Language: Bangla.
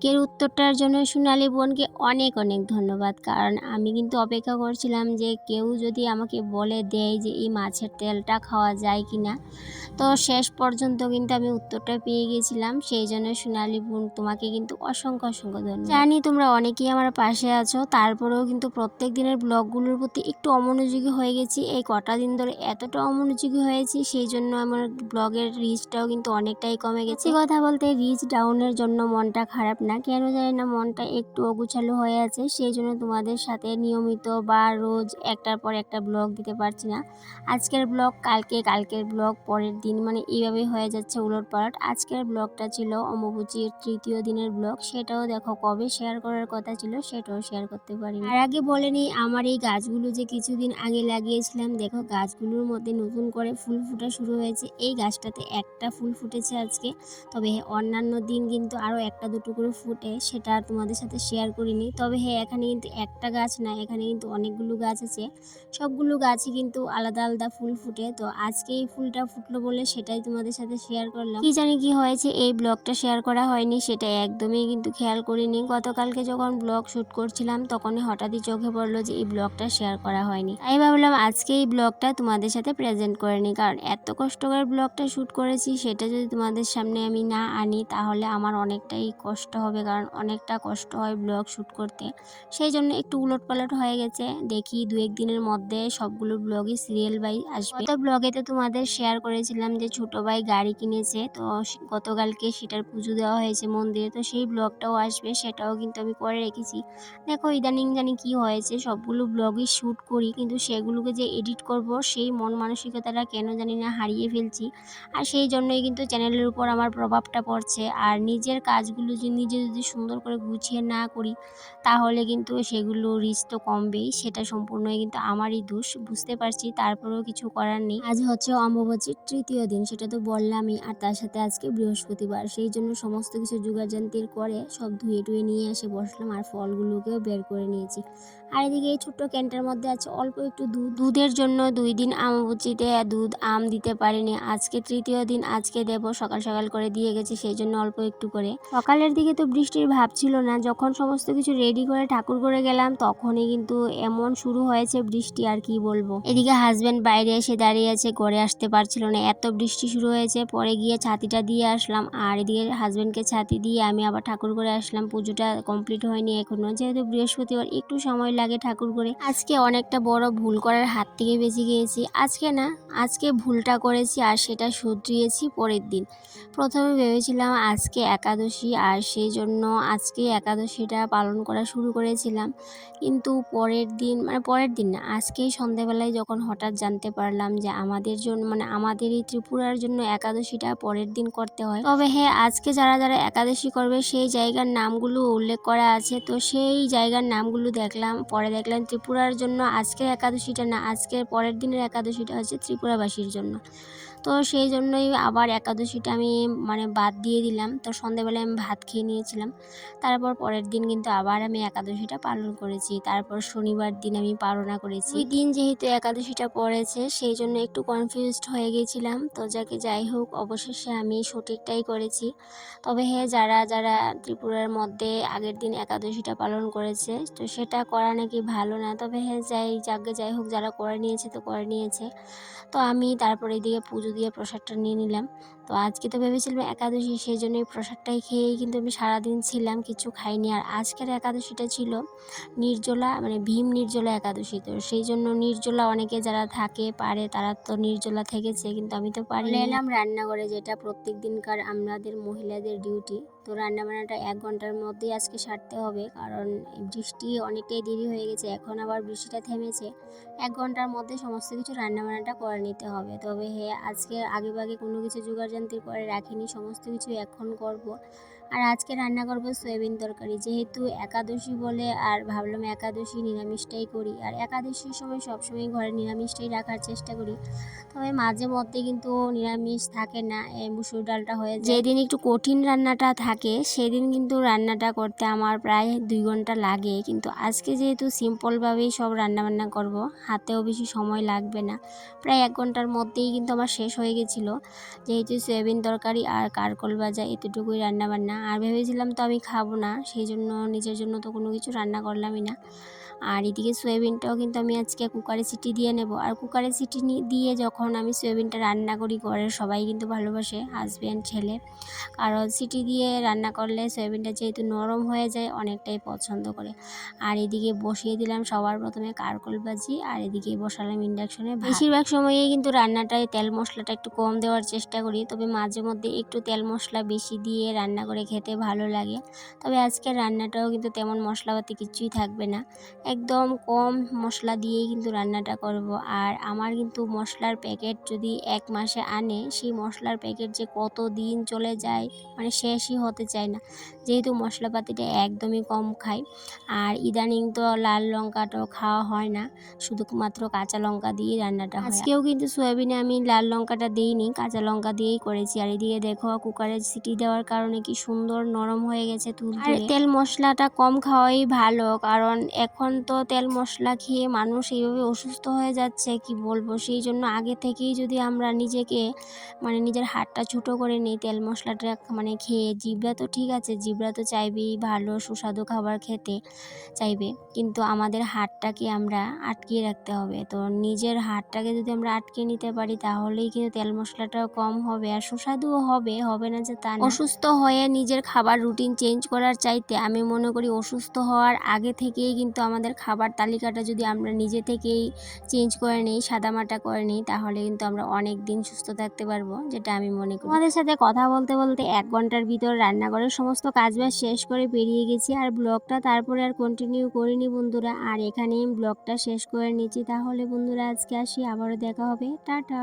আজকের উত্তরটার জন্য সোনালী বোনকে অনেক অনেক ধন্যবাদ। কারণ আমি কিন্তু অপেক্ষা করছিলাম যে কেউ যদি আমাকে বলে দেয় যে এই মাছের তেলটা খাওয়া যায় কি না। তো শেষ পর্যন্ত কিন্তু আমি উত্তরটা পেয়ে গেছিলাম। সেই জন্য সোনালী বোন তোমাকে কিন্তু অসংখ্য অসংখ্য ধন্যবাদ। জানি তোমরা অনেকেই আমার পাশে আছো, তারপরেও কিন্তু প্রত্যেক দিনের ব্লগগুলোর প্রতি একটু অমনোযোগী হয়ে গেছি। এই কটা দিন ধরে এতটা অমনোযোগী হয়েছি, সেই জন্য আমার ব্লগের রিচটাও কিন্তু অনেকটাই কমে গেছে। কথা বলতে রিচ ডাউনের জন্য মনটা খারাপ না, কেন জানি না মনটা একটু অগোছালো হয়ে আছে। সেই জন্য তোমাদের সাথে নিয়মিত বা রোজ একটার পর একটা ব্লগ দিতে পারছি না। আজকের ব্লগ কালকে, কালকের ব্লগ পরের দিন, মানে এইভাবেই হয়ে যাচ্ছে উলটপালট। আজকের ব্লগটা ছিল অম্বুবাচীর তৃতীয় দিনের ব্লগ, সেটাও দেখো কবে শেয়ার করার কথা ছিল সেটাও শেয়ার করতে পারিনি। আর আগে বলে নিই, আমার এই গাছগুলো যে কিছুদিন আগে লাগিয়েছিলাম, দেখো গাছগুলোর মধ্যে নতুন করে ফুল ফোটা শুরু হয়েছে। এই গাছটাতে একটা ফুল ফুটেছে আজকে, তবে অন্যান্য দিন কিন্তু আরও একটা দুটো করে ফুটে, সেটা আর তোমাদের সাথে শেয়ার করিনি। তবে হ্যাঁ, এখানে কিন্তু একটা গাছ না, এখানে কিন্তু অনেকগুলো গাছ আছে, সবগুলো গাছই কিন্তু আলাদা আলাদা ফুল ফুটে। তো আজকে এই ফুলটা ফুটলো বলে সেটাই তোমাদের সাথে শেয়ার করলাম। কি জানি কি হয়েছে এই ব্লগটা শেয়ার করা হয়নি, সেটা একদমই কিন্তু খেয়াল করিনি। গতকালকে যখন ব্লগ শ্যুট করছিলাম তখনই হঠাৎই চোখে পড়লো যে এই ব্লগটা শেয়ার করা হয়নি। তাই ভাবলাম আজকে এই ব্লগটা তোমাদের সাথে প্রেজেন্ট করে নিই, কারণ এত কষ্ট করে ব্লগটা শ্যুট করেছি, সেটা যদি তোমাদের সামনে আমি না আনি তাহলে আমার অনেকটাই কষ্ট হবে, কারণ অনেকটা কষ্ট হয় ব্লগ শ্যুট করতে। সেই জন্য একটু উলটপালট হয়ে গেছে। দেখি দু এক দিনের মধ্যে সবগুলো ব্লগই সিরিয়াল বাই আসবে। গত ব্লগেতে তোমাদের শেয়ার করেছিলাম যে ছোট ভাই গাড়ি কিনেছে, তো গতকালকে সেটার পুজো দেওয়া হয়েছে মন্দিরে, তো সেই ব্লগটাও আসবে, সেটাও কিন্তু আমি করে রেখেছি। দেখো ইদানিং জানি কি হয়েছে, সবগুলো ব্লগই শ্যুট করি কিন্তু সেগুলোকে যে এডিট করব সেই মন মানসিকতাটা কেন জানি না হারিয়ে ফেলছি। আর সেই জন্যই কিন্তু চ্যানেলের উপর আমার প্রভাবটা পড়ছে। আর নিজের কাজগুলো যে নিজে যদি সুন্দর করে গুছিয়ে না করি তাহলে কিন্তু সেগুলো রিচ তো কমবেই, সেটা সম্পূর্ণই কিন্তু আমারই দোষ, বুঝতে পারছি, তারপরেও কিছু করার নেই। আজ হচ্ছে অম্বুবাচীর তৃতীয় দিন, সেটা তো বললামই, আর তার সাথে আজকে বৃহস্পতিবার, সেই জন্য সমস্ত কিছু জোগাড়যন্ত্র করে সব ধুয়ে টুয়ে নিয়ে এসে বসলাম, আর ফলগুলোকেও বের করে নিয়েছি। আর এদিকে এই ছোট্ট ক্যানটার মধ্যে আছে অল্প একটু দুধ। দুধের জন্য 2 দিন অম্বুবাচীতে দুধ আম দিতে পারিনি, আজকে তৃতীয় দিন, আজকে দেব, সকাল সকাল করে দিয়ে গেছি, সেই জন্য অল্প একটু করে। সকালের দিকে তো বৃষ্টির ভাব ছিল না, যখন সমস্ত কিছু রেডি করে ঠাকুর করে গেলাম তখনই কিন্তু এমন শুরু হয়েছে বৃষ্টি, আর কি বলবো। এদিকে হাজবেন্ড বাইরে এসে দাঁড়িয়ে আছে, ঘরে আসতে পারছিল না, এত বৃষ্টি শুরু হয়েছে। পরে গিয়ে ছাতিটা দিয়ে আসলাম, আর এদিকে হাজবেন্ডকে ছাতি দিয়ে আমি আবার ঠাকুর করে আসলাম। পুজোটা কমপ্লিট হয়নি এখনো, যেহেতু বৃহস্পতিবার একটু সময় লাগে ঠাকুর করে। আজকে অনেকটা বড় ভুল করার হাত থেকে বেঁচে গিয়েছি। আজকে না, আজকে ভুলটা করেছি আর সেটা শুধরিয়েছি পরের দিন। প্রথমে ভেবেছিলাম আজকে একাদশী, আর সেই জন্য আজকে একাদশীটা পালন করা শুরু করেছিলাম, কিন্তু পরের দিন, মানে পরের দিন না, আজকেই সন্ধ্যাবেলায় যখন হঠাৎ জানতে পারলাম যে আমাদের জন্য, মানে আমাদের এই ত্রিপুরার জন্য একাদশীটা পরের দিন করতে হয়। তবে হ্যাঁ, আজকে যারা যারা একাদশী করবে সেই জায়গার নামগুলো উল্লেখ করা আছে, তো সেই জায়গার নামগুলো দেখলাম, পরে দেখলাম ত্রিপুরার জন্য আজকের একাদশীটা না, আজকের পরের দিনের একাদশীটা হচ্ছে ত্রিপুরাবাসীর জন্য। তো সেই জন্যই আবার একাদশীটা আমি মানে বাদ দিয়ে দিলাম। তো সন্ধ্যাবেলায় আমি ভাত খেয়ে নিয়েছিলাম, তারপর পরের দিন কিন্তু আবার আমি একাদশীটা পালন করেছি। তারপর শনিবার দিন আমি পালনা করেছি। ওই দিন যেহেতু একাদশীটা পড়েছে সেই জন্য একটু কনফিউজড হয়ে গেছিলাম। তো যাই হোক, অবশেষে আমি সঠিকটাই করেছি। তবে হ্যাঁ, যারা যারা ত্রিপুরার মধ্যে আগের দিন একাদশীটা পালন করেছে, তো সেটা করা নাকি ভালো না। তবে হ্যাঁ, যাই হোক, যারা করে নিয়েছে তো করে নিয়েছে। তো আমি তারপরে এদিকে পুজো দিয়ে প্রসাদটা নিয়ে নিলাম। তো আজকে তো ভেবেছিলাম একাদশী, সেই জন্য এই প্রসাদটাই খেয়েই কিন্তু আমি সারাদিন ছিলাম, কিছু খাইনি। আর আজকের একাদশীটা ছিল নির্জলা, মানে ভীম নির্জলা একাদশী। তো সেই জন্য নির্জলা অনেকে যারা থাকে পারে তারা তো নির্জলা থেকেছে, কিন্তু আমি তো পারি। এলাম রান্নাঘরে, যেটা প্রত্যেক দিনকার আমাদের মহিলাদের ডিউটি। তো রান্নাবান্নাটা 1 ঘন্টার মধ্যেই আজকে সারতে হবে, কারণ বৃষ্টি অনেকটাই দেরি হয়ে গেছে, এখন আবার বৃষ্টিটা থেমেছে। 1 ঘন্টার মধ্যে সমস্ত কিছু রান্নাবান্নাটা করে নিতে হবে। তবে হ্যাঁ, আজকে আগেভাগে কোনো কিছু জোগাড়যন্ত্র করে রাখিনি, সমস্ত কিছু এখন করব। আর আজকে রান্না করব সয়াবিন তরকারি, যেহেতু একাদশী বলে, আর ভাবলাম একাদশী নিরামিষটাই করি। আর একাদশীর সময় সবসময় ঘরে নিরামিষটাই রাখার চেষ্টা করি, তবে মাঝে মধ্যে কিন্তু নিরামিষ থাকে না, এই মুসুর ডালটা হয়ে যায়। যেদিন একটু কঠিন রান্নাটা থাকে সেদিন কিন্তু রান্নাটা করতে আমার প্রায় 2 ঘন্টা লাগে, কিন্তু আজকে যেহেতু সিম্পলভাবেই সব রান্নাবান্না করব, হাতেও বেশি সময় লাগবে না, প্রায় 1 ঘন্টার মধ্যেই কিন্তু আমার শেষ হয়ে গেছিলো। যেহেতু সয়াবিন তরকারি আর কারকল ভাজা, এতটুকুই রান্নাবান্না। না। আর ভেবেছিলাম তো আমি খাবো না, সেই জন্য নিজের জন্য তো কোনো কিছু রান্না করলামই না। আর এদিকে সয়াবিনটাও কিন্তু আমি আজকে কুকারে সিটি দিয়ে নেব। আর কুকারে সিটি দিয়ে যখন আমি সয়াবিনটা রান্না করি, ঘরের সবাই কিন্তু ভালোবাসে, হাজব্যান্ড ছেলে, কারণ সিটি দিয়ে রান্না করলে সয়াবিনটা যেহেতু নরম হয়ে যায় অনেকটাই পছন্দ করে। আর এদিকে বসিয়ে দিলাম সবার প্রথমে কারকল ভাজি, আর এদিকে বসালাম ইন্ডাকশনে। বেশিরভাগ সময়ই কিন্তু রান্নাটায় তেল মশলাটা একটু কম দেওয়ার চেষ্টা করি, তবে মাঝে মধ্যে একটু তেল মশলা বেশি দিয়ে রান্না করে খেতে ভালো লাগে। তবে আজকের রান্নাটাও কিন্তু তেমন মশলাপাতি কিছুই থাকবে না, একদম কম মশলা দিয়েই কিন্তু রান্নাটা করব। আর আমার কিন্তু মশলার প্যাকেট যদি 1 মাসে আনে, সেই মশলার প্যাকেট যে কত দিন চলে যায় মানে শেষই হতে চায় না, যেহেতু মশলাপাতিটা একদমই কম খাই। আর ইদানিং তো লাল লঙ্কাটাও খাওয়া হয় না, শুধুমাত্র কাঁচা লঙ্কা দিয়েই রান্নাটা হয়। আজকেও কিন্তু সয়াবিনে আমি লাল লঙ্কাটা দিইনি, কাঁচা লঙ্কা দিয়েই করেছি। আর এদিকে দেখো কুকারে সিটি দেওয়ার কারণে কি সুন্দর নরম হয়ে গেছে তুলতুলে। আর তেল মশলাটা কম খাওয়াই ভালো, কারণ এখন তো তেল মশলা খেয়ে মানুষ এইভাবে অসুস্থ হয়ে যাচ্ছে কি বলবো। সেই জন্য আগে থেকেই যদি আমরা নিজেকে মানে নিজের হাতটা ছোটো করে নিই তেল মশলাটা মানে খেয়ে, জিভরা তো ঠিক আছে, জিভরা তো চাইবেই ভালো সুস্বাদু খাবার খেতে চাইবে, কিন্তু আমাদের হাতটাকে আমরা আটকিয়ে রাখতে হবে। তো নিজের হাতটাকে যদি আমরা আটকে নিতে পারি তাহলেই কিন্তু তেল মশলাটাও কম হবে আর সুস্বাদুও হবে, হবে না যে তা না। অসুস্থ হয়ে নিজের খাবার রুটিন চেঞ্জ করার চাইতে আমি মনে করি অসুস্থ হওয়ার আগে থেকেই কিন্তু আমাদের খাবার তালিকাটা যদি আমরা নিজে থেকেই চেঞ্জ করে নিই, সাদামাটা করে নিই, তাহলে কিন্তু আমরা অনেক দিন সুস্থ থাকতে পারবো, যেটা আমি মনে করি। আমাদের সাথে কথা বলতে বলতে 1 ঘন্টার ভিতর রান্নাঘরের সমস্ত কাজবাজ শেষ করে বেরিয়ে গেছি। আর ব্লগটা তারপরে আর কন্টিনিউ করিনি বন্ধুরা, আর এখানেই ব্লগটা শেষ করে নিচ্ছি। তাহলে বন্ধুরা আজকে আসি, আবারও দেখা হবে, টাটা।